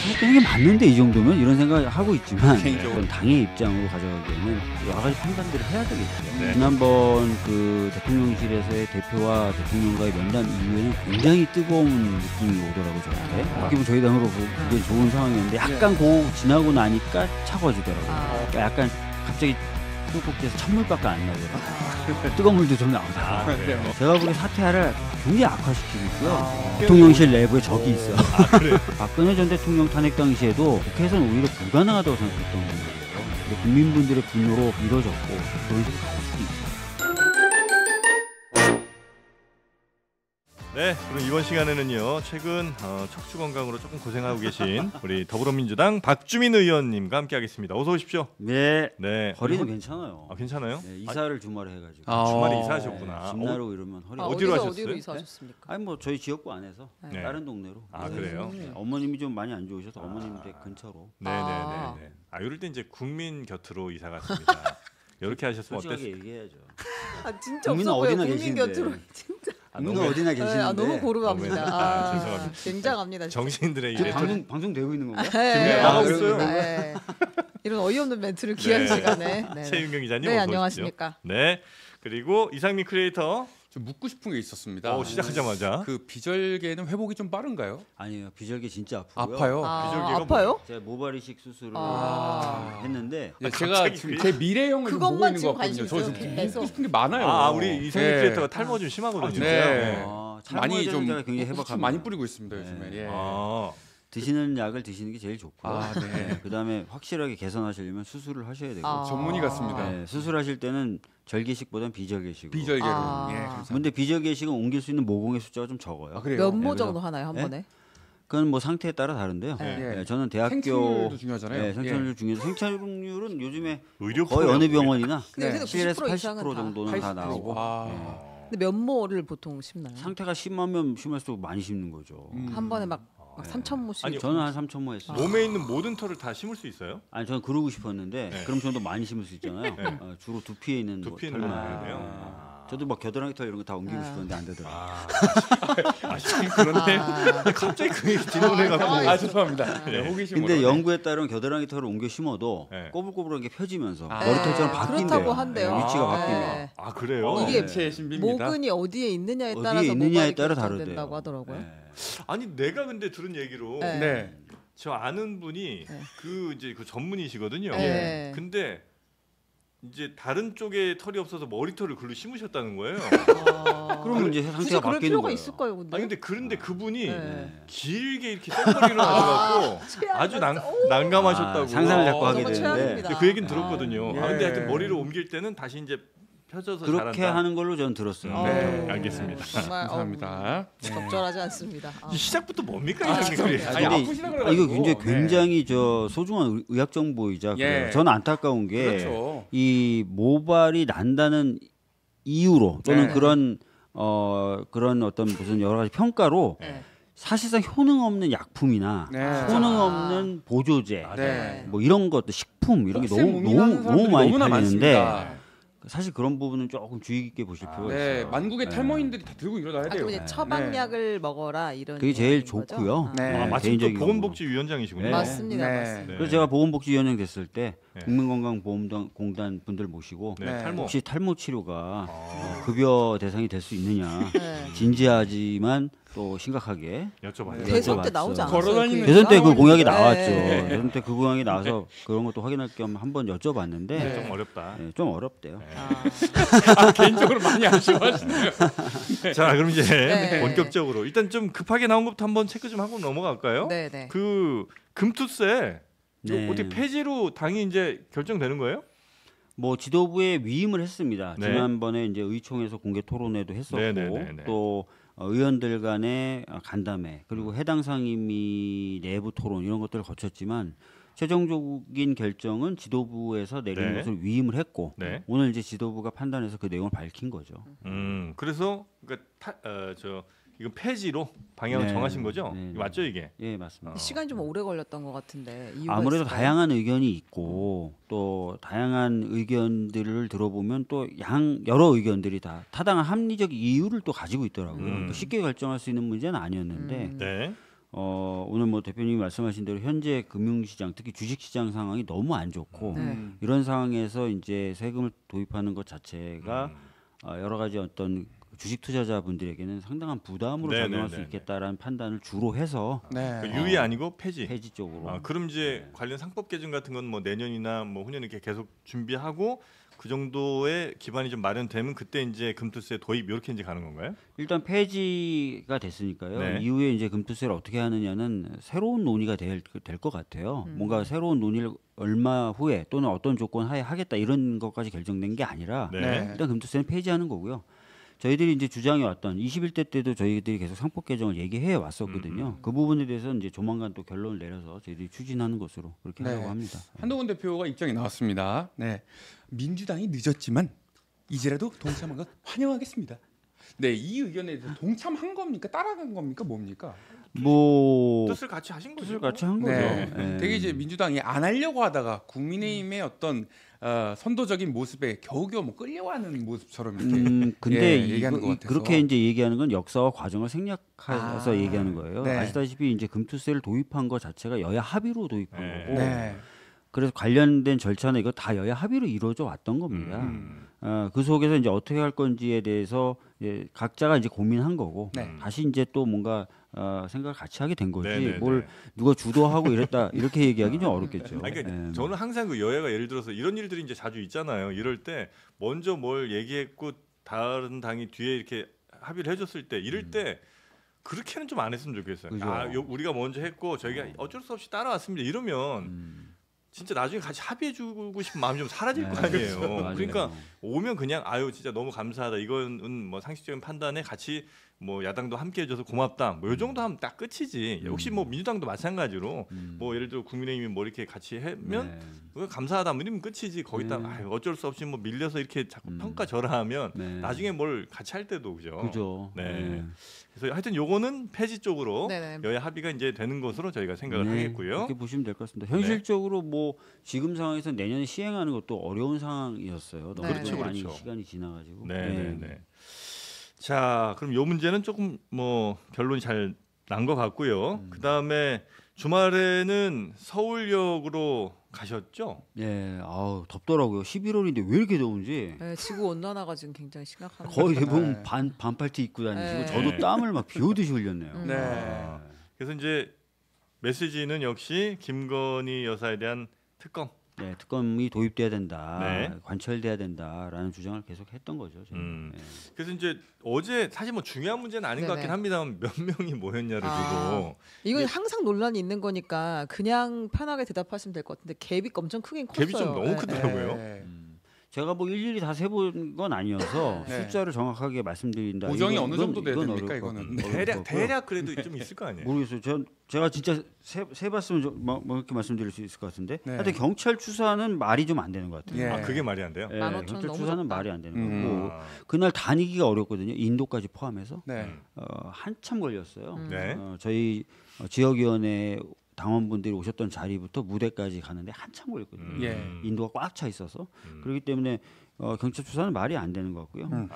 사퇴하는 게 맞는데 이 정도면 이런 생각을 하고 있지만 개인적으로 당의 입장으로 가져가기에는 여러 가지 판단들을 해야 되겠죠. 네. 지난번 그 대통령실에서의 대표와 대통령과의 면담 이후에는 굉장히 뜨거운 느낌이 오더라고요. 저한테. 어떻게 보면 저희 당으로 보기엔 좋은 상황이었는데 약간 지나고 나니까 차가워지더라고요. 그러니까 약간 갑자기 뚝뚝대서 찬물밖에 안 나더라고요. 뜨거운 물도 좀 나오다가. 제가 보기에 사퇴를 굉장히 악화시키고 있고요. 대통령실 내부에 적이 있어요. 박근혜 전 대통령 탄핵 당시에도 국회에서는 오히려 불가능하다고 생각했던 거예요. 근데 국민분들의 분노로 이뤄졌고 그런 식으로 갈 수도 있어요. 네, 그럼 이번 시간에는요 최근 척추 건강으로 조금 고생하고 계신 우리 더불어민주당 박주민 의원님과 함께하겠습니다. 어서 오십시오. 네. 네. 허리는 괜찮아요. 아, 괜찮아요? 네, 이사를 주말에 해가지고. 주말에 이사하셨구나. 진나로 이러면 허리. 어디로 하셨어요? 어디로 이사하셨습니까? 아니 뭐 저희 지역구 안에서 네. 다른 동네로. 아, 그래요? 네, 어머님이 좀 많이 안 좋으셔서 어머님 댁 근처로. 네네네. 아, 이럴 때 이제 국민 곁으로 이사 갔습니다. 이렇게 하셨으면 솔직하게 어땠어요? 얘기해야죠. 아 진짜 국민은 없어 보여. 어디나 국민 계시는데. 곁으로 진짜. 국민은 어디나 계시는데. 아, 너무 고루합니다. 죄송합니다. 굉장합니다. 진짜. 정신들의 지금 이래 방송 되고 있는 건가요? 네, 나가고 알겠습니다. 있어요. 네. 이런 어이없는 멘트를 귀한 네. 시간에. 네. 최윤경 기자님 네, 어서 안녕하십니까. 오십시오. 네. 그리고 이상민 크리에이터 좀 묻고 싶은 게 있었습니다. 시작하자마자 그 비절개는 회복이 좀 빠른가요? 아니요, 비절개 진짜 아프고요. 아파요. 비절개가 아파요? 제가 모발 이식 수술을 했는데 네, 제가 갑자기 지금 제 미래형을 좀 보고 그것만 있는 지금 것 같거든요. 저 관심 지금 있어요, 계속. 묻고 싶은 게 많아요. 우리 이상민 네. 크리에이터가 탈모 좀 심하거든요. 네. 많이 좀 좀 굉장히 해박합니다. 많이 뿌리고 있습니다 요즘에. 예. 드시는 약을 드시는 게 제일 좋고요. 네. 그다음에 확실하게 개선하시려면 수술을 하셔야 되고. 전문의 같습니다. 네, 수술하실 때는 절개식보다는 비절개식으로. 비절개로. 예, 감사합니다. 근데 비절개식은 옮길 수 있는 모공의 숫자가 좀 적어요. 그래요? 면모 네, 정도 그래서- 하나요 한 네? 번에? 그건 뭐 상태에 따라 다른데요. 네. 네, 저는 대학교 생存율도 중요하잖아요. 네, 생存중에서 생存율은 요즘에 의료 거의 어느 병원이나 근데 요새는 7에서 90% 이상은 80% 정도는 다 80%. 나오고. 근데 면모를 보통 심나요? 상태가 심하면 심할수록 많이 심는 거죠. 한 번에 막 3,000모씩. 아니, 저는 한 3,000모 했어요. 몸에 있는 모든 털을 다 심을 수 있어요? 아니 저는 그러고 싶었는데 네. 그럼 저는 더 많이 심을 수 있잖아요. 네. 주로 두피에 있는 두피는 털만. 그래야 돼요? 네. 저도 막 겨드랑이 털 이런 거 다 옮기고 싶었는데 안 되더라고요. 그런데 갑자기 그 얘기 들어오네갖고 죄송합니다. 네, 호기심으로. 근데 연구에 따르면 겨드랑이 털을 옮겨 심어도 네. 꼬불꼬불한 게 펴지면서 아. 머리털처럼 바뀐대요. 그렇다고 한대요. 위치가 아. 바뀌면. 아 그래요? 이게 제 신비입니다. 모근이 어디에 있느냐에 어디에 따라서 있느냐에 모발이 따라 결정된다고 다르대요. 하더라고요. 네. 아니 내가 근데 들은 얘기로 네. 네. 저 아는 분이 네. 그 이제 그 전문이시거든요. 네. 근데 이제 다른 쪽에 털이 없어서 머리털을 글로 심으셨다는 거예요. 그러면 이제 굳이 상태가 그럴 바뀌는 필요가 거예요. 있을까요, 근데? 아니 근데 그분이 네. 길게 이렇게 생머리를 하셔갖고 아주 난감하셨다고. 상상을 자꾸 하게 정말 되는데 최악입니다. 그 얘기는 들었거든요. 예. 근데 하여튼 머리를 옮길 때는 다시 이제 펴져서 그렇게 자란다. 하는 걸로 저는 들었어요. 네. 알겠습니다. 정말 감사합니다. 적절하지 않습니다. 이 시작부터 뭡니까 이상민 크리에이터? 아니, 근데 아프시다 이거 그래가지고. 굉장히 네. 굉장히 저 소중한 의학 정보이자 예. 그래요. 저는 안타까운 게 그렇죠. 이 모발이 난다는 이유로 또는 네. 그런 어떤 무슨 여러 가지 평가로 네. 사실상 효능 없는 약품이나 네. 효능 없는 보조제 네. 뭐 이런 것들 식품 이런 게 혹시 너무 고민하는 너무 사람들이 많이 너무나 팔리는데 많습니다. 사실 그런 부분은 조금 주의 깊게 보실 필요가 네, 있어요. 만국의 네. 탈모인들이 다 들고 일어나야 돼요. 그럼 이제 처방약을 먹어라 이런. 그게 제일 거죠? 좋고요. 네. 아, 마침 또 개인적인 보건복지위원장이시군요. 네. 맞습니다. 네. 맞습니다. 네. 그래서 제가 보건복지위원장 됐을 때 네. 국민건강보험공단 분들 모시고 네, 네. 탈모. 혹시 탈모 치료가 급여 대상이 될 수 있느냐 네. 진지하지만 또 심각하게 여쭤봐요. 대선 때 여쭤봤어. 나오지 않았어요? 걸어다니는 그 대선 때 그 얘기가? 공약이 네. 나왔죠. 네. 대선 때 그 공약이 나와서 그런 것도 확인할 겸 한번 여쭤봤는데 네. 좀 어렵다. 좀 어렵대요. 개인적으로 많이 아쉬워하시네요. 자, 그럼 이제 네. 본격적으로 일단 좀 급하게 나온 것부터 한번 체크 좀 하고 넘어갈까요? 네, 네. 그 금투세 이거 네. 어떻게 폐지로 당이 이제 결정되는 거예요? 뭐 지도부에 위임을 했습니다. 네. 지난번에 이제 의총에서 공개 토론회도 했었고 네, 네, 네, 네. 또 의원들 간의 간담회 그리고 해당 상임위 내부 토론 이런 것들을 거쳤지만 최종적인 결정은 지도부에서 내린 네. 것을 위임을 했고 네. 오늘 이제 지도부가 판단해서 그 내용을 밝힌 거죠. 그래서 그러니까 이건 폐지로 방향을 네. 정하신 거죠? 네. 맞죠 이게? 예, 맞습니다. 시간이 좀 오래 걸렸던 것 같은데 이유가 아무래도 있을까요? 다양한 의견이 있고 또 다양한 의견들을 들어보면 또 여러 의견들이 다 타당한 합리적 이유를 또 가지고 있더라고요. 그러니까 쉽게 결정할 수 있는 문제는 아니었는데 네. 오늘 뭐 대표님이 말씀하신 대로 현재 금융시장 특히 주식시장 상황이 너무 안 좋고 네. 이런 상황에서 이제 세금을 도입하는 것 자체가 여러 가지 어떤 주식 투자자분들에게는 상당한 부담으로 네, 작용할 네, 수 네, 있겠다라는 판단을 주로 해서 네. 그 유예 아니고 폐지. 폐지 쪽으로 그럼 이제 관련 상법 개정 같은 건 뭐 내년이나 뭐 후년 이렇게 계속 준비하고 그 정도의 기반이 좀 마련되면 그때 이제 금투세 도입 이렇게 이제 가는 건가요? 일단 폐지가 됐으니까요. 네. 이후에 이제 금투세를 어떻게 하느냐는 새로운 논의가 될 것 같아요. 뭔가 새로운 논의를 얼마 후에 또는 어떤 조건 하에 하겠다 이런 것까지 결정된 게 아니라 네. 일단 금투세는 폐지하는 거고요. 저희들이 이제 주장해 왔던 21대 때도 저희들이 계속 상법 개정을 얘기해 왔었거든요. 그 부분에 대해서 이제 조만간 또 결론을 내려서 저희들이 추진하는 것으로 그렇게 네. 하려고 합니다. 한동훈 대표가 입장이 나왔습니다. 네, 민주당이 늦었지만 이제라도 동참한 것 환영하겠습니다. 네, 이 의견에 대해서 동참한 겁니까? 따라간 겁니까? 뭡니까? 뭐 뜻을 같이 하신 거죠. 뜻을 같이 한 거죠. 네, 예. 되게 이제 민주당이 안 하려고 하다가 국민의힘의 어떤 선도적인 모습에 겨우겨우 뭐 끌려가는 모습처럼 이렇게 근데 예, 얘기하는 것 같아서. 그렇게 이제 얘기하는 건 역사와 과정을 생략해서 아, 얘기하는 거예요. 네. 아시다시피 이제 금투세를 도입한 것 자체가 여야 합의로 도입한 네. 거고, 네. 그래서 관련된 절차는 이거 다 여야 합의로 이루어져 왔던 겁니다. 그 속에서 이제 어떻게 할 건지에 대해서 이제 각자가 이제 고민한 거고, 네. 다시 이제 또 뭔가 생각을 같이 하게 된 거지. 네, 네, 뭘 네. 누가 주도하고 이랬다 이렇게 얘기하기는 좀 어렵겠죠. 아니, 그러니까 예. 저는 항상 그 여야가 예를 들어서 이런 일들이 이제 자주 있잖아요. 이럴 때 먼저 뭘 얘기했고 다른 당이 뒤에 이렇게 합의를 해줬을 때 이럴 때 그렇게는 좀 안 했으면 좋겠어요. 그죠. 우리가 먼저 했고 저희가 어쩔 수 없이 따라왔습니다. 이러면 진짜 나중에 같이 합의해주고 싶은 마음이 좀 사라질 거 아니에요. 맞아요. 그러니까 오면 그냥 아유 진짜 너무 감사하다. 이거는 뭐 상식적인 판단에 같이 뭐 야당도 함께 해줘서 고맙다. 뭐 이 정도 하면 딱 끝이지. 혹시 뭐 민주당도 마찬가지로 뭐 예를 들어 국민의힘이 뭐 이렇게 같이 하면 네. 그거 감사하다 뭐 이러면 끝이지. 거기다 아유, 어쩔 수 없이 뭐 밀려서 이렇게 자꾸 평가절하하면 네. 나중에 뭘 같이 할 때도 그죠. 그죠. 네. 그래서 하여튼 요거는 폐지 쪽으로 네네. 여야 합의가 이제 되는 것으로 저희가 생각을 네, 하겠고요. 그렇게 보시면 될 것 같습니다. 현실적으로 뭐 지금 상황에서 내년에 시행하는 것도 어려운 상황이었어요. 너무 그렇죠, 많이 그렇죠. 시간이 지나가지고. 네. 자, 그럼 요 문제는 조금 뭐 결론이 잘 난 것 같고요. 그 다음에 주말에는 서울역으로 가셨죠? 예, 아우 덥더라고요. 11월인데 왜 이렇게 더운지 네, 지구 온난화가 지금 굉장히 심각한 거의 대부분 네. 반팔티 입고 다니시고 네. 저도 땀을 막 비오듯이 흘렸네요. 네. 아, 그래서 이제 메시지는 역시 김건희 여사에 대한 특검. 네, 특검이 도입돼야 된다, 네. 관철돼야 된다라는 주장을 계속 했던 거죠. 저희는. 네. 그래서 이제 어제 사실 뭐 중요한 문제는 아닌 것 네네. 같긴 합니다만 몇 명이 모였냐를 아. 두고 이건 항상 논란이 있는 거니까 그냥 편하게 대답하시면 될 것 같은데 갭이 엄청 크긴 컸어요. 갭이 좀 너무 네. 크더라고요. 네. 제가 뭐 일일이 다 세본 건 아니어서 네. 숫자를 정확하게 말씀드린다. 보정이 이건- 어느 이건- 정도 돼야 이건 됩니까, 어려울 것 이거는? 같- 어려울 대략 것 같고요. 대략 그래도 좀 있을 거 아니에요. 모르겠어요. 제가 진짜 세봤으면 뭐 이렇게 말씀드릴 수 있을 것 같은데. 네. 하여튼 경찰 추사는 말이 좀 안 되는 것 같아요. 예. 아 그게 말이 안 돼요? 예, 15,000 경찰 너무 추사는 적다. 말이 안 되는 음. 거고 아, 그날 다니기가 어렵거든요. 인도까지 포함해서 네. 한참 걸렸어요. 네. 저희 지역위원회 당원분들이 오셨던 자리부터 무대까지 가는데 한참 걸렸거든요. 예. 인도가 꽉 차 있어서 그렇기 때문에 경찰 추사는 말이 안 되는 것 같고요. 음.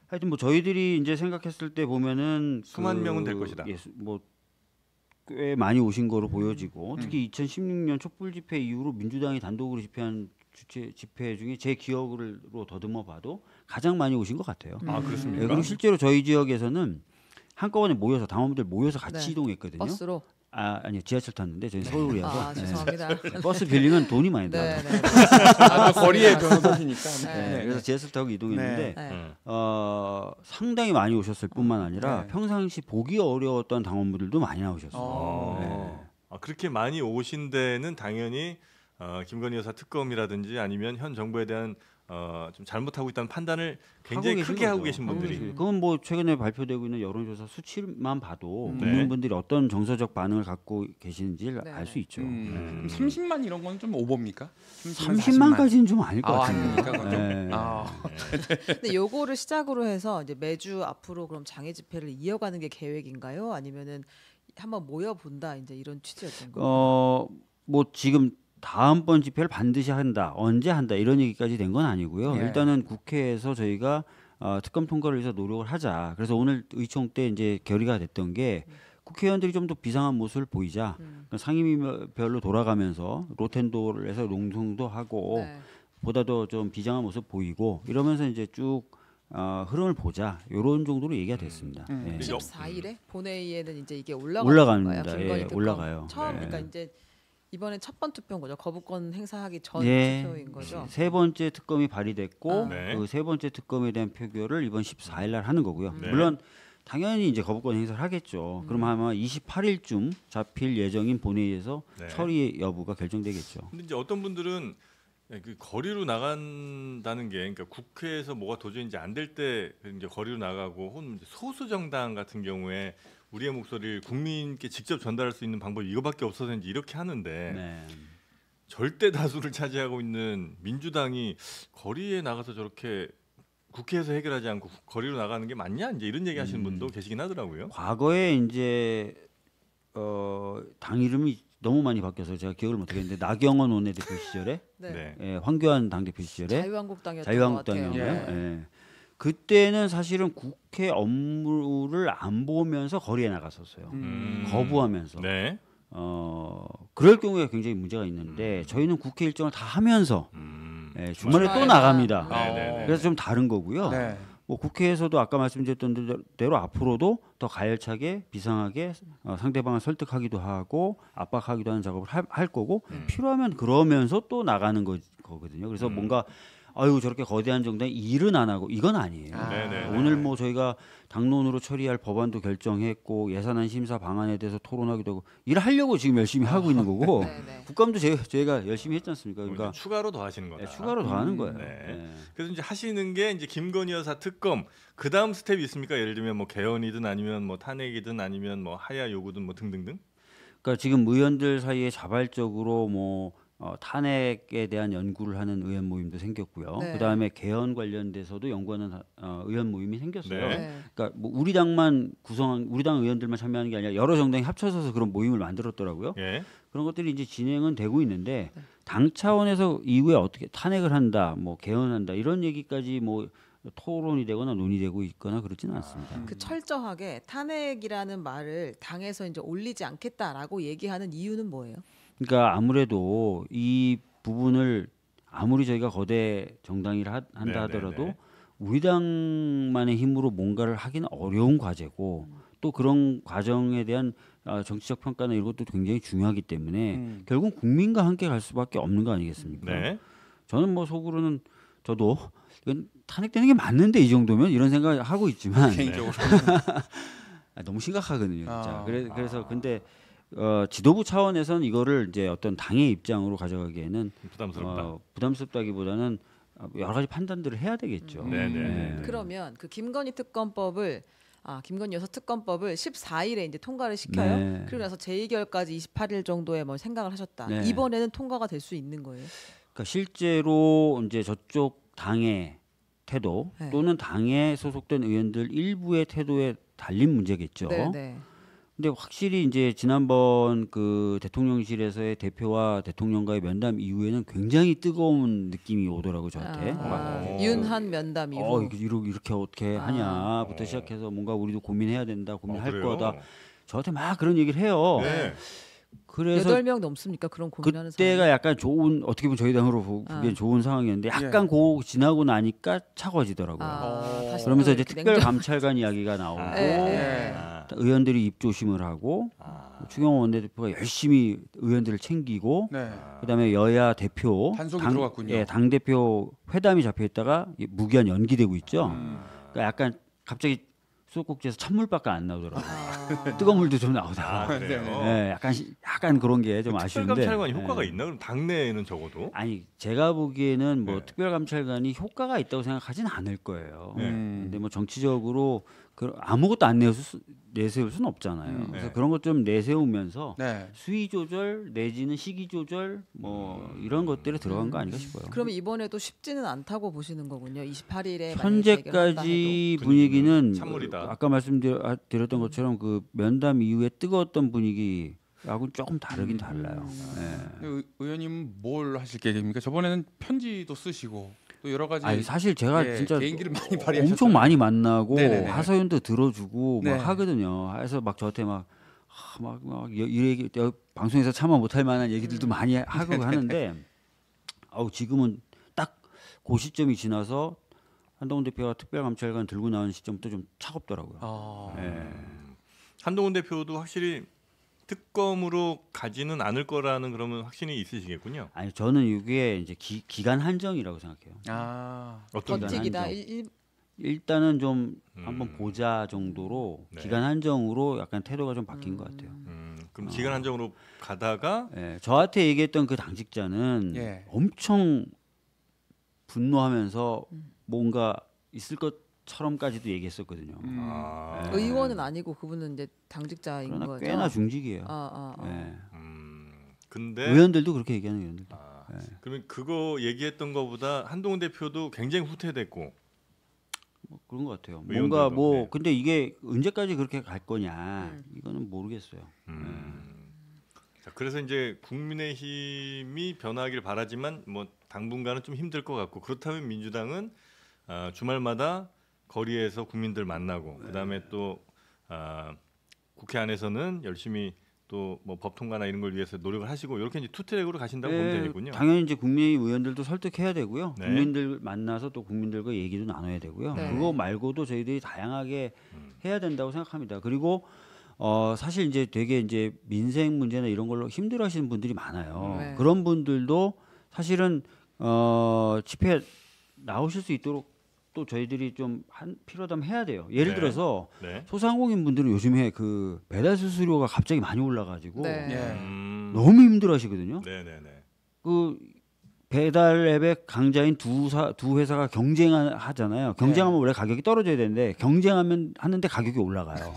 하여튼 뭐 저희들이 이제 생각했을 때 보면은 수만 명은 될 것이다. 뭐꽤 많이 오신 거로 보여지고 특히 2016년 촛불 집회 이후로 민주당이 단독으로 집회한 집회 중에 제 기억으로 더듬어 봐도 가장 많이 오신 것 같아요. 아 네, 그렇습니까? 그리고 실제로 저희 지역에서는 한꺼번에 모여서 당원분들 모여서 같이 네. 이동했거든요. 버스로. 아니요 지하철 탔는데 저희 서울이어서 아 죄송합니다. 버스 빌리면 돈이 많이 들어요. 네, 네. 아, 또 거리에 변호사시니까. 네, 그래서 지하철 타고 이동했는데 네. 상당히 많이 오셨을 뿐만 아니라 네. 평상시 보기 어려웠던 당원분들도 많이 나오셨어요. 어. 아, 그렇게 많이 오신 데는 당연히 김건희 여사 특검이라든지 아니면 현 정부에 대한 좀 잘못하고 있다는 판단을 굉장히 하고 계신 크게 하고 거죠. 계신 하고 분들이. 계신 그건 뭐 최근에 발표되고 있는 여론조사 수치만 봐도 네. 국민분들이 어떤 정서적 반응을 갖고 계시는지를 네.알 수 있죠. 그럼 30만 이런 건 좀 오버입니까? 30만까지는 좀 아닐 것 아, 같은데. 아닙니까, 그건 좀? 네. 아, 근데 요거를 시작으로 해서 이제 매주 앞으로 그럼 장애 집회를 이어가는 게 계획인가요? 아니면은 한번 모여 본다 이제 이런 취지였던 거예요. 뭐 지금 다음번 집회를 반드시 한다, 언제 한다 이런 얘기까지 된 건 아니고요. 예. 일단은 국회에서 저희가 특검 통과를 위해서 노력을 하자. 그래서 오늘 의총 때 이제 결의가 됐던 게 국회의원들이 좀 더 비상한 모습을 보이자 그러니까 상임위별로 돌아가면서 로텐도를 해서 농성도 하고 네. 보다 더 좀 비장한 모습 보이고 이러면서 이제 쭉 흐름을 보자 이런 정도로 얘기가 됐습니다. 예. 14일에 본회의에는 이제 이게 올라가는 올라갑니다. 건가요? 김건희 예, 특검. 올라가요. 처음 네. 그러니까 이제 이번에 첫 번 투표인 거죠. 거부권 행사하기 전 예. 투표인 거죠. 세 번째 특검이 발의됐고 네. 그 세 번째 특검에 대한 표결을 이번 14일 날 하는 거고요. 네. 물론 당연히 이제 거부권 행사를 하겠죠. 그럼 아마 28일쯤 잡힐 예정인 본회의에서 네. 처리 여부가 결정되겠죠. 근데 이제 어떤 분들은 그 거리로 나간다는 게 그러니까 국회에서 뭐가 도저히 이제 안 될 때 이제 거리로 나가고 혹은 이제 소수 정당 같은 경우에 우리의 목소리를 국민께 직접 전달할 수 있는 방법이 이거밖에 없어서 이제 이렇게 하는데 네. 절대 다수를 차지하고 있는 민주당이 거리에 나가서 저렇게 국회에서 해결하지 않고 거리로 나가는 게 맞냐 이제 이런 얘기하시는 분도 계시긴 하더라고요. 과거에 이제 당 이름이 너무 많이 바뀌어서 제가 기억을 못 하겠는데 나경원 원내대표 시절에 네. 네. 예, 황교안 당대표 시절에 자유한국당이었던 것 같아요. 자유한국당이었나요? 예. 예. 그때는 사실은 국회 업무를 안 보면서 거리에 나갔었어요. 거부하면서. 네. 그럴 경우에 굉장히 문제가 있는데 저희는 국회 일정을 다 하면서 예, 주말에 또 주말에만. 나갑니다. 네. 그래서 좀 다른 거고요. 네. 뭐 국회에서도 아까 말씀드렸던 대로 앞으로도 더 가열차게 비상하게 상대방을 설득하기도 하고 압박하기도 하는 작업을 할 거고 필요하면 그러면서 또 나가는 거거든요. 그래서 뭔가 아유 저렇게 거대한 정당이 일은 안 하고 이건 아니에요. 네네. 오늘 뭐 저희가 당론으로 처리할 법안도 결정했고 예산안 심사 방안에 대해서 토론하기도 하고 일하려고 지금 열심히 하고 있는 거고 네네. 국감도 저희가 열심히 했지 않습니까? 그러니까 그러니까 추가로 더 하시는 거다. 추가로 더 하는 거예요. 네. 예. 그래서 이제 하시는 게 이제 김건희 여사 특검 그 다음 스텝이 있습니까? 예를 들면 뭐 개헌이든 아니면 뭐 탄핵이든 아니면 뭐 하야 요구든 뭐 등등등. 그러니까 지금 의원들 사이에 자발적으로 뭐 탄핵에 대한 연구를 하는 의원 모임도 생겼고요. 네. 그다음에 개헌 관련돼서도 연구하는 의원 모임이 생겼어요. 네. 네. 그러니까 뭐 우리 당만 우리 당 의원들만 참여하는 게 아니라 여러 정당이 합쳐서 그런 모임을 만들었더라고요. 예. 그런 것들이 이제 진행은 되고 있는데 당 차원에서 이후에 어떻게 탄핵을 한다, 뭐 개헌한다 이런 얘기까지 뭐 토론이 되거나 논의되고 있거나 그렇지는 않습니다. 그 철저하게 탄핵이라는 말을 당에서 이제 올리지 않겠다라고 얘기하는 이유는 뭐예요? 그러니까 아무래도 이 부분을 아무리 저희가 거대 정당이라 한다 네네네. 하더라도 우리 당만의 힘으로 뭔가를 하기는 어려운 과제고 또 그런 과정에 대한 정치적 평가나 이런 것도 굉장히 중요하기 때문에 결국 국민과 함께 갈 수밖에 없는 거 아니겠습니까? 네. 저는 뭐 속으로는 저도 이건 탄핵되는 게 맞는데 이 정도면 이런 생각을 하고 있지만 개인적으로. 너무 심각하거든요, 진짜. 아. 그래서 근데 지도부 차원에서는 이거를 이제 어떤 당의 입장으로 가져가기에는 부담스럽다. 부담스럽다기보다는 여러 가지 판단들을 해야 되겠죠. 네네. 그러면 그 김건희 여사 특검법을 14일에 이제 통과를 시켜요. 네. 그리고 나서 제2결까지 28일 정도에 뭐 생각을 하셨다. 네. 이번에는 통과가 될 수 있는 거예요. 그러니까 실제로 이제 저쪽 당의 태도 네. 또는 당에 소속된 의원들 일부의 태도에 달린 문제겠죠. 네, 네. 근데 확실히 이제 지난번 그 대통령실에서의 대표와 대통령과의 면담 이후에는 굉장히 뜨거운 느낌이 오더라고 저한테. 막 윤한 면담 이후. 이렇게 어떻게 하냐부터 시작해서 뭔가 우리도 고민해야 된다, 고민할 그래요? 거다. 저한테 막 그런 얘기를 해요. 네. 그래서 8명 넘습니까? 그런 고민하는 그때가 사람이? 약간 좋은 어떻게 보면 저희 당으로 보기엔 좋은 상황이었는데 약간 지나고 나니까 차가워지더라고요. 다시 그러면서 또 이제 이렇게 특별감찰관 이야기가 나오고 네. 의원들이 입조심을 하고 추경호 원내대표가 열심히 의원들을 챙기고 네. 그다음에 여야 대표 단속이 들어갔군요. 당 대표 회담이 잡혀 있다가 무기한 연기되고 있죠. 그러니까 약간 갑자기 수도꼭지에서 찬물밖에 안 나오더라고요. 뜨거운 물도 좀 나오다가. 아, 그래요? 네, 약간 그런 게 좀 아쉬운데. 특별감찰관이 효과가 네. 있나? 그럼 당내에는 적어도. 아니 제가 보기에는 뭐 네. 특별감찰관이 효과가 있다고 생각하진 않을 거예요. 네. 근데 뭐 정치적으로 아무것도 안 내세울 수는 없잖아요. 그래서 네. 그런 것 좀 내세우면서 네. 수위 조절 내지는 시기 조절 뭐 이런 것들이 들어간 거 아닌가 싶어요. 그러면 이번에도 쉽지는 않다고 보시는 거군요. 28일에 현재까지 분위기는 찬물이다. 아까 말씀드렸던 것처럼 그 면담 이후에 뜨거웠던 분위기하고 조금 다르긴 달라요. 네. 의원님 뭘 하실 계획입니까? 저번에는 편지도 쓰시고 또 여러 가지 아니 사실 제가 예, 진짜 개인기를 많이 발휘하셨어요. 엄청 많이 만나고 네네네. 하소연도 들어주고 네. 막 하거든요. 그래서 막 저한테 막 이 얘기 방송에서 참아 못할 만한 얘기들도 많이 하고 하는데 지금은 딱 그 시점이 지나서 한동훈 대표가 특별감찰관 들고 나온 시점부터 좀 차갑더라고요. 네. 한동훈 대표도 확실히 특검으로 가지는 않을 거라는 그러면 확신이 있으시겠군요. 아니 저는 이게 이제 기간 한정이라고 생각해요. 어떤 버티기다. 일단은 좀 한번 보자 정도로 네. 기간 한정으로 약간 태도가 좀 바뀐 것 같아요. 그럼 기간 한정으로 가다가 저한테 얘기했던 그 당직자는 엄청 분노하면서 뭔가 있을 것처럼까지도 얘기했었거든요. 의원은 아니고 그분은 이제 당직자인 그러나 거죠. 꽤나 중직이에요. 근데 의원들도 그렇게 얘기하는 의원들도. 그러면 그거 얘기했던 것보다 한동훈 대표도 굉장히 후퇴됐고 뭐 그런 것 같아요. 의원들도, 뭔가 뭐 네. 근데 이게 언제까지 그렇게 갈 거냐 이거는 모르겠어요. 자, 그래서 이제 국민의힘이 변화하길 바라지만 뭐 당분간은 좀 힘들 것 같고 그렇다면 민주당은 주말마다 거리에서 국민들 만나고 그다음에 또 국회 안에서는 열심히 또 뭐 법 통과나 이런 걸 위해서 노력을 하시고 이렇게 이제 투트랙으로 가신다고 보면 되겠군요. 당연히 이제 국민의힘 의원들도 설득해야 되고요. 네. 국민들 만나서 또 국민들과 얘기도 나눠야 되고요. 네. 그거 말고도 저희들이 다양하게 해야 된다고 생각합니다. 그리고 사실 이제 되게 이제 민생 문제나 이런 걸로 힘들어하시는 분들이 많아요. 네. 그런 분들도 사실은 집회 나오실 수 있도록 또 저희들이 좀 필요하다면 해야 돼요. 예를 네. 들어서 네. 소상공인 분들은 요즘에 그 배달 수수료가 갑자기 많이 올라가지고 네. 너무 힘들어하시거든요. 네네네. 그 배달 앱의 강자인 두 회사가 경쟁하잖아요. 경쟁하면 원래 가격이 떨어져야 되는데 경쟁하면 하는데 가격이 올라가요.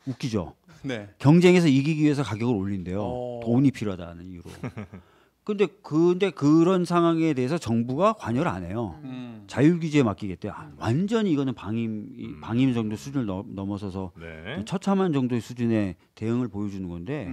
웃기죠. 네. 경쟁에서 이기기 위해서 가격을 올린대요. 돈이 필요하다는 이유로. 근데 그런 상황에 대해서 정부가 관여를 안 해요. 자율 규제에 맡기겠대요. 완전히 이거는 방임 정도 수준을 넘어서서 네. 처참한 정도의 수준의 대응을 보여주는 건데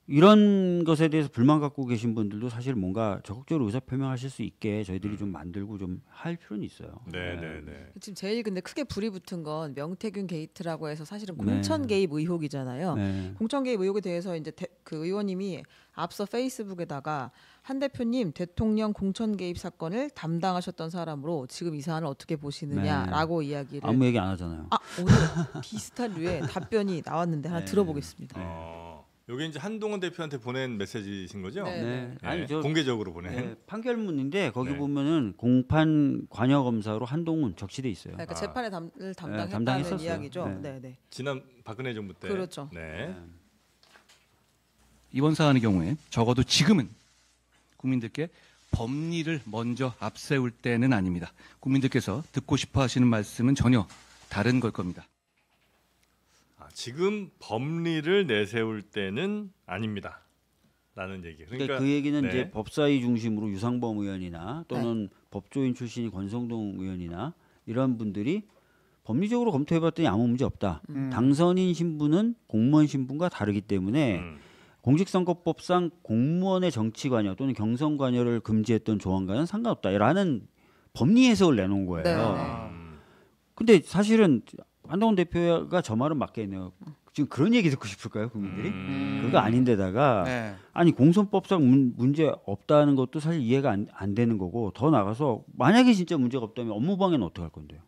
이런 것에 대해서 불만 갖고 계신 분들도 사실 뭔가 적극적으로 의사 표명하실 수 있게 저희들이 좀 만들고 좀 할 필요는 있어요. 네네네. 지금 제일 근데 크게 불이 붙은 건 명태균 게이트라고 해서 사실은 네. 공천 개입 의혹이잖아요. 네. 공천 개입 의혹에 대해서 이제 그 의원님이 앞서 페이스북에다가 한 대표님 대통령 공천 개입 사건을 담당하셨던 사람으로 지금 이 사안을 어떻게 보시느냐라고 이야기를 아무 얘기 안 하잖아요. 오늘 비슷한 류의 답변이 나왔는데 하나 들어보겠습니다. 여기 이제 한동훈 대표한테 보낸 메시지신 거죠? 네. 네. 네. 아니 저 공개적으로 보낸. 네, 판결문인데 거기 네. 보면은 공판 관여 검사로 한동훈 적시돼 있어요. 그러니까 재판을 담당했다는 담당했었어요. 이야기죠. 네. 네. 지난 박근혜 정부 때. 그렇죠. 네. 이번 사안의 경우에 적어도 지금은 국민들께 법리를 먼저 앞세울 때는 아닙니다. 국민들께서 듣고 싶어 하시는 말씀은 전혀 다른 걸 겁니다. 지금 법리를 내세울 때는 아닙니다. 라는 얘기. 그러니까 그 얘기는 네. 이제 법사위 중심으로 유상범 의원이나 또는 법조인 출신이 권성동 의원이나 이런 분들이 법리적으로 검토해봤더니 아무 문제 없다. 당선인 신분은 공무원 신분과 다르기 때문에 공직선거법상 공무원의 정치 관여 또는 경선 관여를 금지했던 조항과는 상관없다라는 법리 해석을 내놓은 거예요. 네. 근데 사실은 한동훈 대표가 저 말은 맞겠네요. 지금 그런 얘기 듣고 싶을까요, 국민들이? 그거 아닌데다가 네. 아니 공선법상 문제 없다는 것도 사실 이해가 안 되는 거고 더 나가서 만약에 진짜 문제가 없다면 업무방해는 어떻게 할 건데요?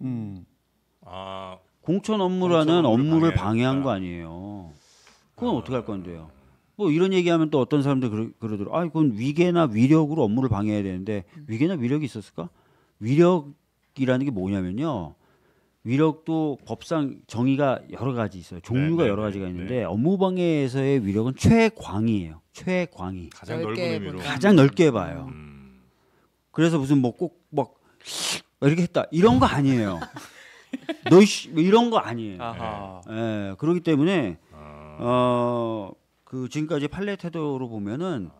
공천 업무라는 업무를 방해한 거 아니에요. 그건 어떻게 할 건데요? 뭐 이런 얘기하면 또 어떤 사람들 그러더라고요. 아, 그건 위계나 위력으로 업무를 방해해야 되는데 위계나 위력이 있었을까? 위력이라는 게 뭐냐면요. 위력도 법상 정의가 여러 가지 있어요. 종류가 여러 가지가 있는데 업무방해에서의 위력은 최광이에요. 최광이. 가장 넓은 의미로. 가장 넓게 봐요. 그래서 무슨 뭐 꼭 막 이렇게 했다 이런 거 아니에요. 너 이런 거 아니에요. 예, 그렇기 때문에 그 지금까지 판례 태도로 보면은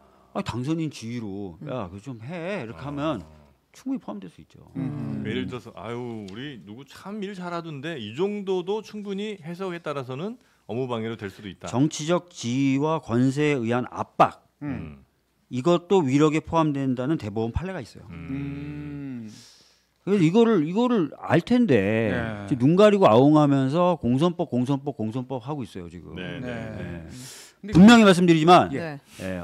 당선인 지위로 야 그거 좀 해 이렇게 하면 충분히 포함될 수 있죠. 예를 들어서 아유 우리 누구 참 일 잘하던데 이 정도도 충분히 해석에 따라서는 업무방해로 될 수도 있다. 정치적 지위와 권세에 의한 압박 이것도 위력에 포함된다는 대법원 판례가 있어요. 그래서 이거를 알 텐데 네. 지금 눈 가리고 아웅하면서 공선법 하고 있어요 지금. 네, 네. 네. 근데 분명히 말씀드리지만 네. 예,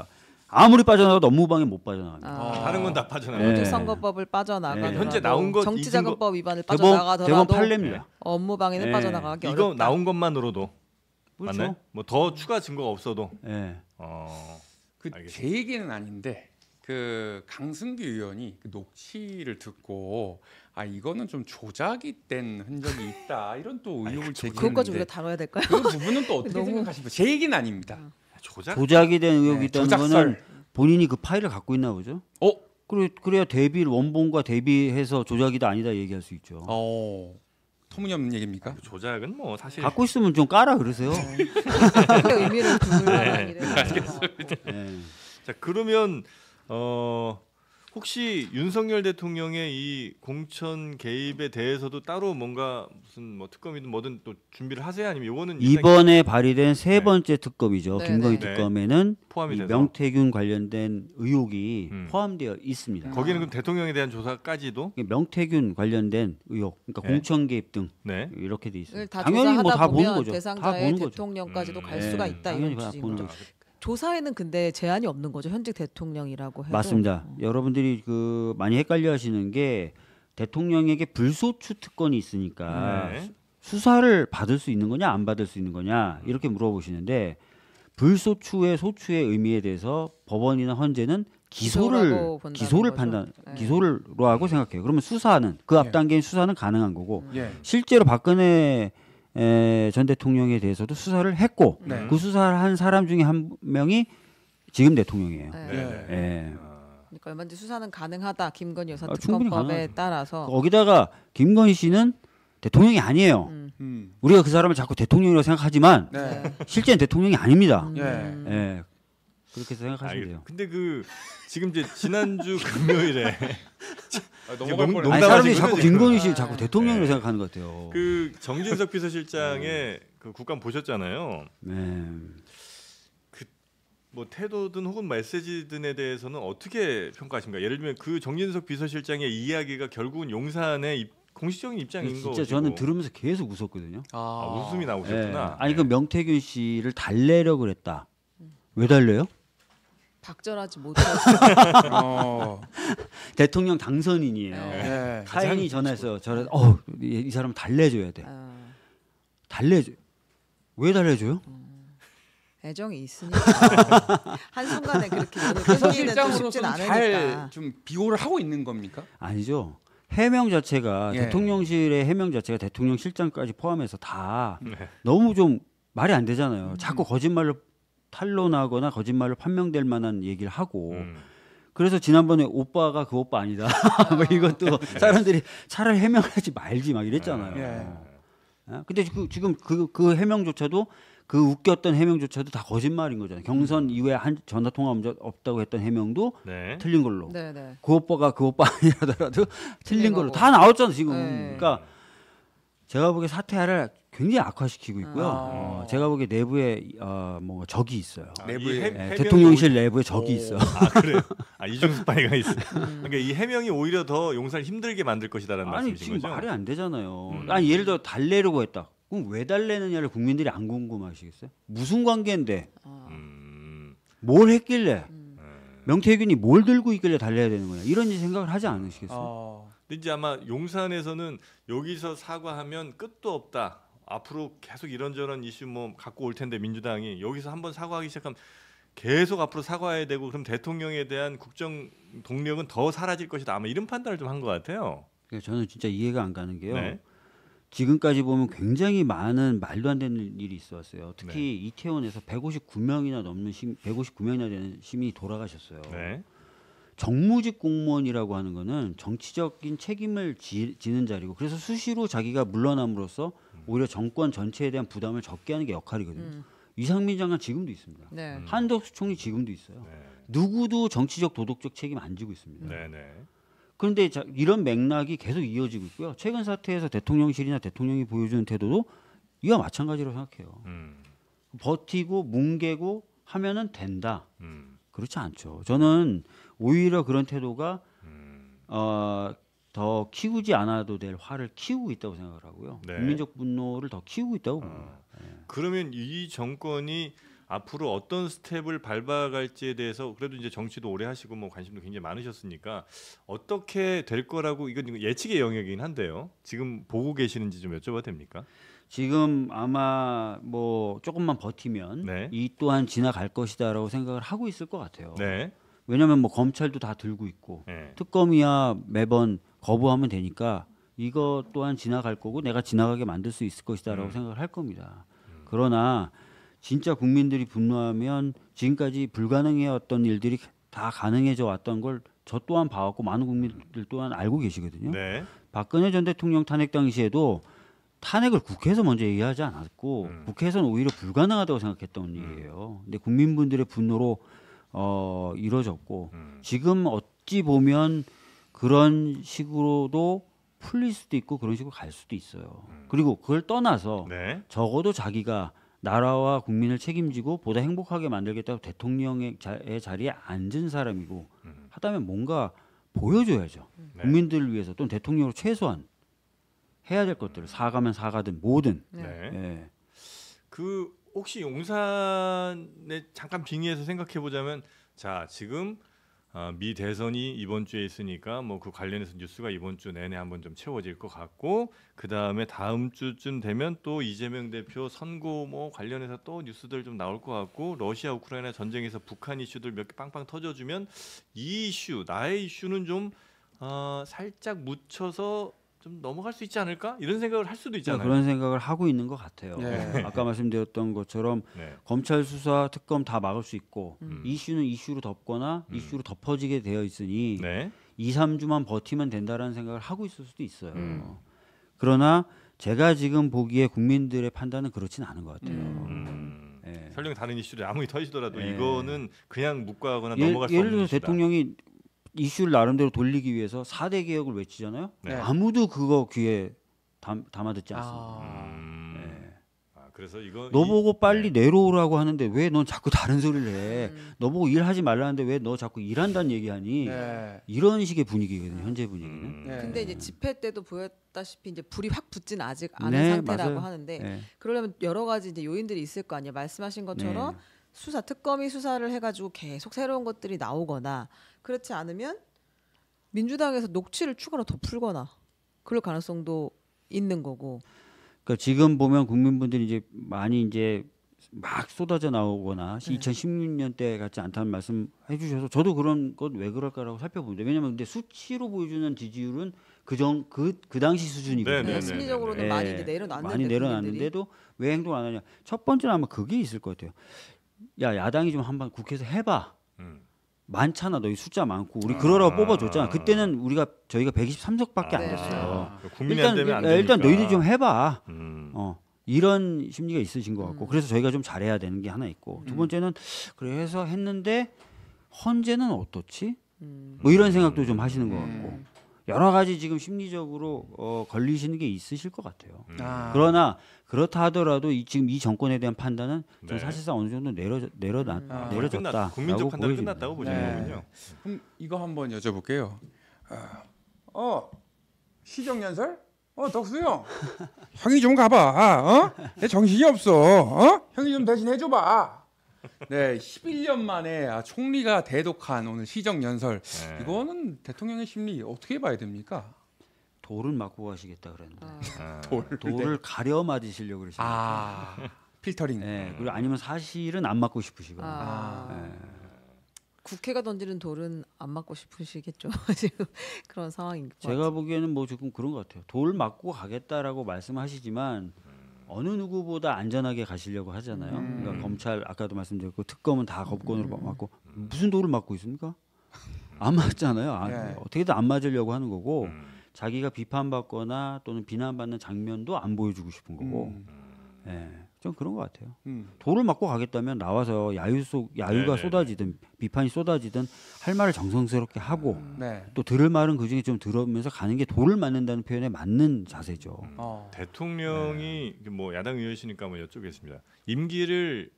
아무리 빠져나가도 업무방해 못 빠져나갑니다. 다른 건 다 빠져나가요. 네. 공직선거법을 빠져나가더라도 현재 나온 것 정치자금법 위반을 대법 빠져나가더라도 판례입니다. 업무방해는 네. 빠져나가기 이거 어렵다. 나온 것만으로도 그렇죠. 맞나요? 뭐 더 추가 증거가 없어도 예. 알겠습니다. 제 얘기는 아닌데 그 강승규 의원이 그 녹취를 듣고 아 이거는 좀 조작이 된 흔적이 있다 이런 또 의혹을 그것까지 제기했는데 우리가 다뤄야 될까요? 그 부분은 또 어떻게 너무- 생각하십니까? 제 얘기는 아닙니다. 조작이 된 의혹이 네, 있다는 조작설. 거는 본인이 그 파일을 갖고 있나 보죠. 어? 그래야 원본과 대비해서 조작이다 아니다 얘기할 수 있죠. 터무니없는 얘기입니까? 조작은 뭐 사실 갖고 있으면 좀 깔아 그러세요. 그 의미를 두는 예. 자 그러면 혹시 윤석열 대통령의 이 공천 개입에 대해서도 따로 뭔가 무슨 뭐 특검이든 뭐든 또 준비를 하세요? 아니면 이거는 이번에 발의된 세 네. 번째 특검이죠. 네, 김건희 네. 특검에는 포함이 이 돼서 명태균 관련된 의혹이 음. 포함되어 있습니다. 거기는 그럼 대통령에 대한 조사까지도 명태균 관련된 의혹, 그러니까 네. 공천 개입 등 네. 이렇게 돼 있어요. 다 당연히 뭐 조사하다 다 보는 보면 거죠. 다 대상자의 보는 거죠. 대통령까지도 갈 네. 수가 있다 당연히 이런 다 취지인 보는 거죠. 거죠. 조사에는 근데 제한이 없는 거죠. 현직 대통령이라고 해도. 맞습니다. 여러분들이 그 많이 헷갈려하시는 게 대통령에게 불소추 특권이 있으니까 네. 수사를 받을 수 있는 거냐 안 받을 수 있는 거냐 이렇게 물어보시는데 불소추의 소추의 의미에 대해서 법원이나 헌재는 기소라고 본다는 기소를 거죠. 판단 네. 기소로 하고 생각해요. 그러면 수사는 그 앞 단계인 수사는 가능한 거고 예. 실제로 박근혜 전 대통령에 대해서도 수사를 했고 네. 그 수사를 한 사람 중에 한 명이 지금 대통령이에요. 네. 네. 예. 그러니까 얼마든지 수사는 가능하다. 김건희 여사 충분히 특검법에 가능하죠. 따라서. 거기다가 김건희 씨는 대통령이 아니에요. 우리가 그 사람을 자꾸 대통령이라고 생각하지만 네. 실제는 대통령이 아닙니다. 예. 예. 그렇게 생각하시면 돼요. 근데 그 지금 이제 지난주 금요일에 넘어갈 농- 뻔했네. 아니, 농담하신 사람들이 거죠, 자꾸 지금? 김건희 씨를 자꾸 네. 대통령으로 네. 생각하는 것 같아요. 그 정진석 비서실장의 그 국감 보셨잖아요. 네. 뭐 태도든 혹은 메시지든에 대해서는 어떻게 평가하십니까? 예를 들면 그 정진석 비서실장의 이야기가 결국은 용산의 공식적인 입장인 진짜 거고. 저는 들으면서 계속 웃었거든요. 웃음이 예. 나오셨구나. 아니 그 명태균 씨를 달래려고 그랬다. 왜 달래요? 박절하지 못해서 대통령 당선인이에요. 네. 타인이 전해서 이 사람 달래줘야 돼. 달래줘. 왜 달래줘요? 애정이 있으니까 한순간에 그렇게 끊기는 또 쉽진 비서실장으로서는 않으니까. 잘 좀 비호를 하고 있는 겁니까? 아니죠. 해명 자체가 예. 대통령실의 해명 자체가 대통령 실장까지 포함해서 다 네. 너무 좀 말이 안 되잖아요. 자꾸 거짓말로 탄론하거나 거짓말로 판명될 만한 얘기를 하고 그래서 지난번에 오빠가 그 오빠 아니다. 뭐 이것도 사람들이 차라리 해명하지 말지 막 이랬잖아요. 예. 근데 지금 그 해명조차도 그 웃겼던 해명조차도 다 거짓말인 거잖아요. 경선 이후에 한 전화 통화 없다고 했던 해명도 네. 틀린 걸로. 네네. 그 오빠가 그 오빠 아니라더라도 틀린 걸로 거고. 다 나왔잖아 지금. 네. 그러니까 제가 보기에 사태를 굉장히 악화시키고 있고요. 제가 보기에 내부에 뭐 적이 있어요. 내부에 이 예, 해명이 대통령실 내부에 적이 있어. 그래요. 이중수 파이가 있어. 그러니까 이 해명이 오히려 더 용산을 힘들게 만들 것이다라는 아니 말씀이신 지금 거죠? 말이 안 되잖아요. 아니 예를 들어 달래려고 했다. 그럼 왜 달래느냐를 국민들이 안 궁금하시겠어요? 무슨 관계인데 뭘 했길래 명태균이 뭘 들고 있길래 달래야 되는 거냐 이런 생각을 하지 않으시겠어요? 근데 이제 아마 용산에서는 여기서 사과하면 끝도 없다. 앞으로 계속 이런저런 이슈 뭐 갖고 올 텐데 민주당이 여기서 한번 사과하기 시작하면 계속 앞으로 사과해야 되고 그럼 대통령에 대한 국정 동력은 더 사라질 것이다. 아마 이런 판단을 좀 한 것 같아요. 그러니까 저는 진짜 이해가 안 가는 게요. 네. 지금까지 보면 굉장히 많은 말도 안 되는 일이 있어왔어요. 특히 네. 이태원에서 159명이나 넘는 159명이나 되는 시민이 돌아가셨어요. 네. 정무직 공무원이라고 하는 거는 정치적인 책임을 지는 자리고 그래서 수시로 자기가 물러남으로써 오히려 정권 전체에 대한 부담을 적게 하는 게 역할이거든요. 이상민 장관 지금도 있습니다. 네. 한덕수 총리 지금도 있어요. 네. 누구도 정치적 도덕적 책임 안 지고 있습니다. 네. 네. 그런데 이런 맥락이 계속 이어지고 있고요. 최근 사태에서 대통령실이나 대통령이 보여주는 태도도 이와 마찬가지로 생각해요. 버티고 뭉개고 하면은 된다. 그렇지 않죠. 저는 오히려 그런 태도가 더 더 키우지 않아도 될 화를 키우고 있다고 생각을 하고요. 네. 국민적 분노를 더 키우고 있다고 봅니다. 그러면 이 정권이 앞으로 어떤 스텝을 밟아갈지에 대해서 그래도 이제 정치도 오래 하시고 뭐 관심도 굉장히 많으셨으니까 어떻게 될 거라고 이건 예측의 영역이긴 한데요. 지금 보고 계시는지 좀 여쭤봐도 됩니까? 지금 아마 뭐 조금만 버티면 네. 이 또한 지나갈 것이다라고 생각을 하고 있을 것 같아요. 네. 왜냐하면 뭐 검찰도 다 들고 있고 네. 특검이야 매번 거부하면 되니까 이거 또한 지나갈 거고 내가 지나가게 만들 수 있을 것이다라고 생각을 할 겁니다. 그러나 진짜 국민들이 분노하면 지금까지 불가능해왔던 일들이 다 가능해져 왔던 걸 저 또한 봐왔고 많은 국민들 또한 알고 계시거든요. 네. 박근혜 전 대통령 탄핵 당시에도 탄핵을 국회에서 먼저 얘기하지 않았고 국회에서는 오히려 불가능하다고 생각했던 일이에요. 근데 국민분들의 분노로 이루어졌고 지금 어찌 보면 그런 식으로도 풀릴 수도 있고 그런 식으로 갈 수도 있어요. 그리고 그걸 떠나서 네. 적어도 자기가 나라와 국민을 책임지고 보다 행복하게 만들겠다고 대통령의 자리에 앉은 사람이고 하다면 뭔가 보여줘야죠. 네. 국민들을 위해서 또는 대통령으로 최소한 해야 될 것들을 사과면 사과든 뭐든. 네. 예. 그 혹시 용산에 잠깐 빙의해서 생각해 보자면 자 지금 미 대선이 이번 주에 있으니까 뭐 그 관련해서 뉴스가 이번 주 내내 한번 좀 채워질 것 같고 그 다음에 다음 주쯤 되면 또 이재명 대표 선거 뭐 관련해서 또 뉴스들 좀 나올 것 같고 러시아 우크라이나 전쟁에서 북한 이슈들 몇 개 빵빵 터져주면 이 이슈 나의 이슈는 좀 살짝 묻혀서 좀 넘어갈 수 있지 않을까 이런 생각을 할 수도 있잖아요. 그런 생각을 하고 있는 것 같아요. 네. 아까 말씀드렸던 것처럼 네. 검찰 수사 특검 다 막을 수 있고 이슈는 이슈로 덮거나 이슈로 덮어지게 되어 있으니 네. 2, 3주만 버티면 된다라는 생각을 하고 있을 수도 있어요. 그러나 제가 지금 보기에 국민들의 판단은 그렇진 않은 것 같아요. 예. 설령 다른 이슈를 아무리 터지더라도 네. 이거는 그냥 묵과하거나 넘어갈 수 예를 없는 들어 이슈다. 대통령이 이슈를 나름대로 돌리기 위해서 4대 개혁을 외치잖아요. 네. 아무도 그거 귀에 담아듣지 않습니다. 아, 그래서 이거 너 보고 빨리 네. 내려오라고 하는데 왜 넌 자꾸 다른 소리를 해? 너 보고 일하지 말라는데 왜 너 자꾸 일한다는 얘기하니? 네. 이런 식의 분위기거든요. 현재 분위기는. 네. 근데 이제 집회 때도 보였다시피 이제 불이 확 붙진 아직 않은 네, 상태라고 맞아요. 하는데 네. 그러려면 여러 가지 이제 요인들이 있을 거 아니에요. 말씀하신 것처럼 네. 수사 특검이 수사를 해가지고 계속 새로운 것들이 나오거나 그렇지 않으면 민주당에서 녹취를 추가로 더 풀거나 그럴 가능성도 있는 거고. 그러니까 지금 보면 국민분들이 이제 많이 이제 막 쏟아져 나오거나 2016년 때 같지 않다는 말씀 해주셔서 저도 그런 것 왜 그럴까라고 살펴봅니다. 왜냐하면 근데 수치로 보여주는 지지율은 그 당시 수준이거든요. 네, 네, 심리적으로는 네. 많이 이제 내려놨는데 많이 내려놨는데도 왜 행동 안 하냐? 첫 번째는 아마 그게 있을 것 같아요. 야 야당이 좀 한번 국회에서 해봐. 많잖아 너희 숫자 많고 우리 그러라고 뽑아줬잖아. 그때는 저희가 123석밖에 안 네. 됐어요. 국민이 안 되면 안 되니까. 일단 너희들 좀 해봐. 음. 이런 심리가 있으신 것 같고 그래서 저희가 좀 잘해야 되는 게 하나 있고 두 번째는 그래서 했는데 헌재는 어떻지? 뭐 이런 생각도 좀 하시는 것 같고 여러 가지 지금 심리적으로 걸리시는 게 있으실 것 같아요. 아. 그러나 그렇다 하더라도 지금 이 정권에 대한 판단은 좀 네. 사실상 어느 정도 내려졌다. 국민적 판단 끝났다고 보시는 네. 거군요. 그럼 이거 한번 여쭤볼게요. 시정연설? 덕수형, 형이 좀 가봐. 내 정신이 없어. 형이 좀 대신 해줘봐. 네, 11년 만에 총리가 대독한 오늘 시정연설. 네. 이거는 대통령의 심리 어떻게 봐야 됩니까? 돌을 맞고 가시겠다 그랬는데 돌을 돌을 가려 맞으시려고 그러시는 거예요. 필터링. 네, 그리고 아니면 사실은 안 맞고 싶으시거든요. 국회가 던지는 돌은 안 맞고 싶으시겠죠. 지금 그런 상황인 것 제가 같아요. 보기에는 뭐 조금 그런 것 같아요. 돌 맞고 가겠다라고 말씀하시지만 어느 누구보다 안전하게 가시려고 하잖아요. 그러니까 검찰 아까도 말씀드렸고 특검은 다 겁권으로 맞고 무슨 돌을 맞고 있습니까? 안 맞잖아요. 네. 어떻게든 안 맞으려고 하는 거고 자기가 비판받거나 또는 비난받는 장면도 안 보여주고 싶은 거고. 예, 좀 그런 것 같아요. 돌을 맞고 가겠다면 나와서 야유가 네네. 쏟아지든 비판이 쏟아지든 할 말을 정성스럽게 하고 네. 또 들을 말은 그중에 좀 들으면서 가는 게 돌을 맞는다는 표현에 맞는 자세죠. 대통령이 뭐 야당 의원이시니까 한번 여쭤보겠습니다. 임기를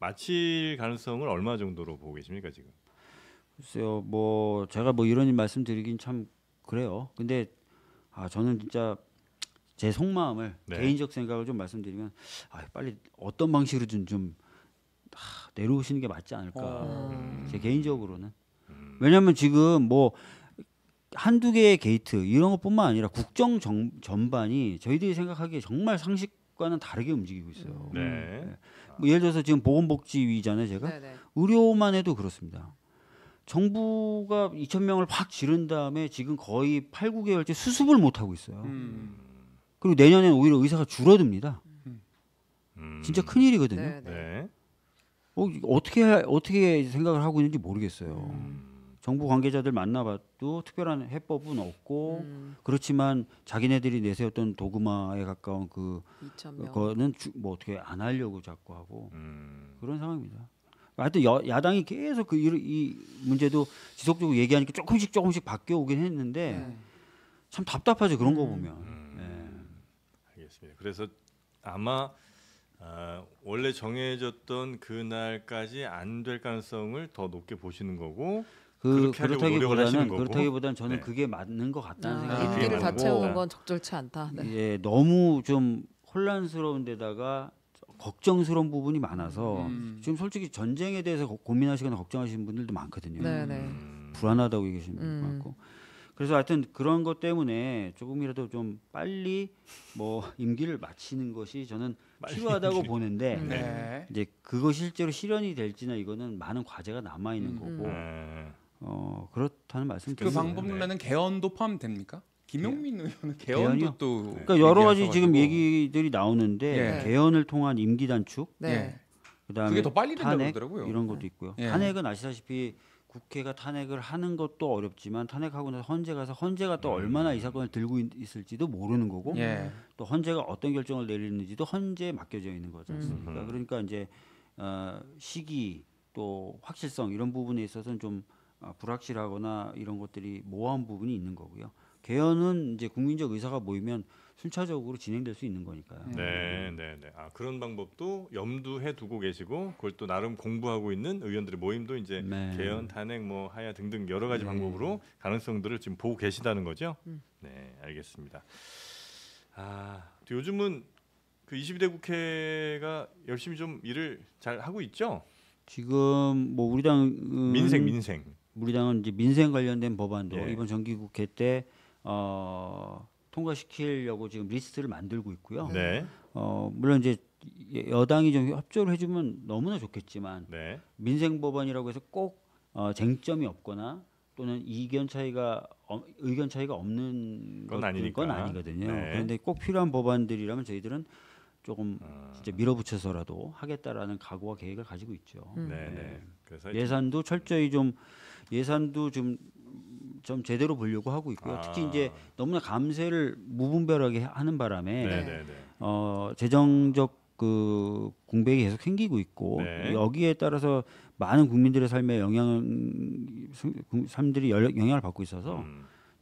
마칠 가능성을 얼마 정도로 보고 계십니까 지금? 글쎄요, 뭐 제가 뭐 이런 말씀드리긴 참 그래요. 근데 저는 진짜 제 속마음을 네. 개인적 생각을 좀 말씀드리면 빨리 어떤 방식으로든 좀 내려오시는 게 맞지 않을까. 제 개인적으로는. 왜냐하면 지금 뭐 한두 개의 게이트 이런 것뿐만 아니라 국정 전반이 저희들이 생각하기에 정말 상식과는 다르게 움직이고 있어요. 네. 뭐 예를 들어서 지금 보건복지위잖아요, 제가. 네네. 의료만 해도 그렇습니다. 정부가 2,000명을 확 지른 다음에 지금 거의 8, 9개월째 수습을 못 하고 있어요. 그리고 내년에는 오히려 의사가 줄어듭니다. 진짜 큰 일이거든요. 네네. 네. 어떻게 생각을 하고 있는지 모르겠어요. 정부 관계자들 만나봐도 특별한 해법은 없고 그렇지만 자기네들이 내세웠던 도그마에 가까운 2,000명. 그거는 뭐 어떻게 안 하려고 자꾸 하고 그런 상황입니다. 하여튼 야당이 계속 이 문제도 지속적으로 얘기하니까 조금씩 바뀌어 오긴 했는데 참 답답하죠 그런 거 보면. 알겠습니다. 그래서 아마 원래 정해졌던 그날까지 안 될 가능성을 더 높게 보시는 거고 그렇게 하려고 노력을 하시는 거고. 그렇다기보다는 저는 네. 그게 맞는 것 같다는 생각이 그게 임기를 다 맞고. 채우는 건 적절치 않다. 네. 예, 너무 좀 혼란스러운 데다가 걱정스러운 부분이 많아서 지금 솔직히 전쟁에 대해서 고민하시거나 걱정하시는 분들도 많거든요. 네네. 불안하다고 얘기하시는 분도 많고. 그래서 하여튼 그런 것 때문에 조금이라도 좀 빨리 뭐 임기를 마치는 것이 저는 필요하다고 보는데 네. 이제 그거 실제로 실현이 될지나 이거는 많은 과제가 남아 있는 거고 그렇다는 말씀 그 드립니다. 방법론에는 개헌도 포함됩니까? 김용민 의원은 개헌이요? 개헌도 또 그러니까 여러 가지 얘기하셔가지고. 지금 얘기들이 나오는데 예. 개헌을 통한 임기 단축, 네. 예. 그다음에 그게 더 빨리 된다고 탄핵 그러더라고요. 이런 것도 있고요. 예. 탄핵은 아시다시피 국회가 탄핵을 하는 것도 어렵지만 탄핵하고 나서 헌재가 또 얼마나 이 사건을 들고 있을지도 모르는 거고 예. 또 헌재가 어떤 결정을 내리는지도 헌재에 맡겨져 있는 거지 않습니까? 그러니까 이제 시기 또 확실성 이런 부분에 있어서는 좀 불확실하거나 이런 것들이 모호한 부분이 있는 거고요. 개헌은 이제 국민적 의사가 모이면 순차적으로 진행될 수 있는 거니까요. 네. 그런 방법도 염두해 두고 계시고 그걸 또 나름 공부하고 있는 의원들의 모임도 이제 네. 개헌, 탄핵, 뭐 하야 등등 여러 가지 방법으로 가능성들을 지금 보고 계시다는 거죠. 네, 알겠습니다. 또 요즘은 그 22대 국회가 열심히 좀 일을 잘 하고 있죠. 지금 뭐 우리 당은 민생. 우리 당은 이제 민생 관련된 법안도 예. 이번 정기국회 때 통과시키려고 지금 리스트를 만들고 있고요. 네, 물론 이제 여당이 좀 협조를 해주면 너무나 좋겠지만 네, 민생 법안이라고 해서 꼭 쟁점이 없거나 또는 의견 차이가 없는 건 건 아니니까. 아니거든요. 네. 그런데 꼭 필요한 법안들이라면 저희들은 조금 진짜 밀어붙여서라도 하겠다라는 각오와 계획을 가지고 있죠. 네. 그래서 예산도 철저히 예산도 좀 제대로 보려고 하고 있고요. 특히 이제 너무나 감세를 무분별하게 하는 바람에 네. 재정적 그 공백이 계속 생기고 있고 네. 여기에 따라서 많은 국민들의 삶에 삶들이 영향을 받고 있어서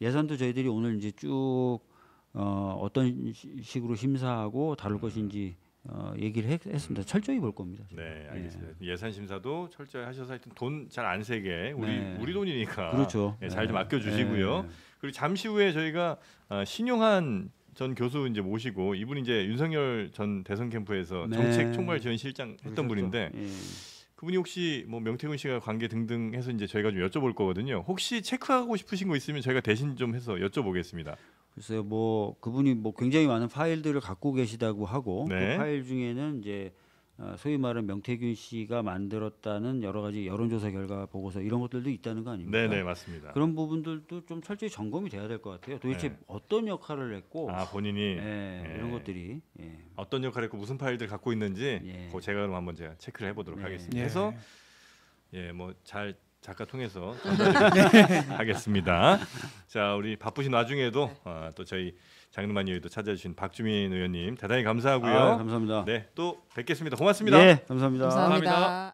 예산도 저희들이 오늘 이제 쭉 어떤 식으로 심사하고 다룰 것인지 얘기를 했습니다. 철저히 볼 겁니다. 제가. 네, 알겠습니다. 예산 심사도 철저히 하셔서 하여튼 돈 잘 안 세게 우리 돈이니까 그렇죠. 잘 좀 아껴 주시고요. 네. 그리고 잠시 후에 저희가 신용한 전 교수 이제 모시고 이분이 이제 윤석열 전 대선 캠프에서 네. 정책 총괄 지원실장 했던 분인데 예. 그분이 혹시 뭐 명태균 씨가 관계 등등 해서 이제 저희가 좀 여쭤볼 거거든요. 혹시 체크하고 싶으신 거 있으면 저희가 대신 좀 해서 여쭤보겠습니다. 글쎄요, 뭐 그분이 뭐 굉장히 많은 파일들을 갖고 계시다고 하고 네. 그 파일 중에는 이제 소위 말하는 명태균 씨가 만들었다는 여러 가지 여론조사 결과 보고서 이런 것들도 있다는 거 아닙니까? 네, 맞습니다. 그런 부분들도 좀 철저히 점검이 돼야 될 것 같아요. 도대체 네. 어떤 역할을 했고 본인이 이런 것들이 어떤 역할을 했고 무슨 파일들 갖고 있는지 예. 그거 제가 그럼 한번 제가 체크를 해보도록 네. 하겠습니다. 예. 해서 뭐 잘 작가 통해서 하겠습니다. 자, 우리 바쁘신 와중에도 또 저희 장르만 이유도 찾아주신 박주민 의원님 대단히 감사하고요. 감사합니다. 네, 또 뵙겠습니다. 고맙습니다. 네, 감사합니다. 감사합니다.